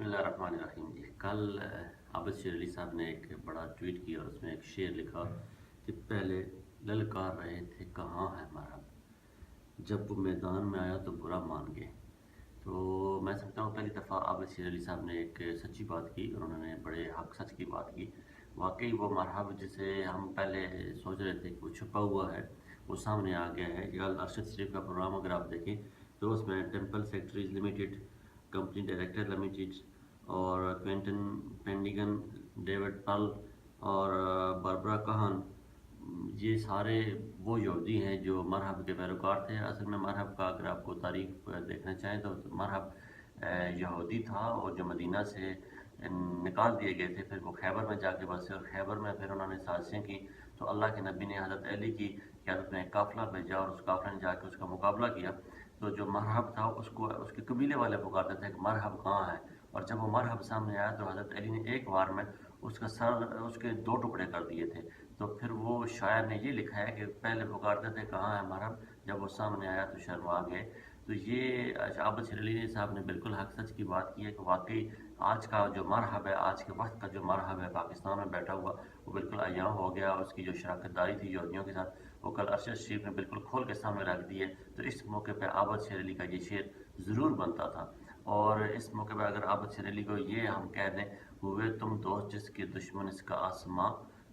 बिस्मिल्लाहिर्रहमानिर्रहीम जी। कल आबिद शेर अली साहब ने एक बड़ा ट्वीट किया और उसमें एक शेर लिखा कि पहले ललकार रहे थे कहाँ है मरहब, जब वो मैदान में आया तो बुरा मान गए। तो मैं समझता हूँ पहली दफ़ा आबिद शेर अली साहब ने एक सच्ची बात की और उन्होंने बड़े हक सच की बात की। वाकई वो मरहब जिसे हम पहले सोच रहे थे कि वो छुपा हुआ है, वो सामने आ गया है। कल अरशद शरीफ का प्रोग्राम अगर आप देखें तो उसमें temple factories limited company director limited और क्विंटन पेंडिगन, डेविड पर्ल और बारबरा काहन, ये सारे वो यहूदी हैं जो मरहब के पैरोकार थे। असल में मरहब का अगर आपको तारीख देखना चाहें तो मरहब यहूदी था और जो मदीना से निकाल दिए गए थे, फिर वो खैबर में जाके बसे और खैबर में फिर उन्होंने साजिशें की। तो अल्लाह के नबी ने हज़रत अली की क़यादत में एक काफ़िला भेजा और उस काफ़िले ने जाके उसका मुकाबला किया। तो जो मरहब था उसको उसके कबीले वाले पुकारते थे कि मरहब कहाँ है, और जब वो मरहब सामने आया तो हज़रत अली ने एक वार में उसका सर उसके दो टुकड़े कर दिए थे। तो फिर वो शायर ने ये लिखा है कि पहले पुकारते थे कहाँ है मरहब, जब वो सामने आया तो शर्मा गए। तो ये आबिद शेर अली साहब ने बिल्कुल हक सच की बात की है कि वाकई आज का जो मरहब है, आज के वक्त का जो मरहब है पाकिस्तान में बैठा हुआ, वो बिल्कुल अय्यां हो गया। उसकी जो शराकतदारी थी यहूदियों के साथ, वो कल अरशद शरीफ ने बिल्कुल खोल के सामने रख दी है। तो इस मौके पर आबिद शेर अली का ये शेर ज़रूर बनता था। और इस मौके पर अगर आबिद शेर अली को ये हम कह दें, हुए तुम दोस्त जिसके दुश्मन इसका आसमां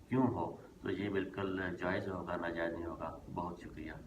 क्यों हो, तो ये बिल्कुल जायज़ होगा, नाजायज़ नहीं होगा। बहुत शुक्रिया।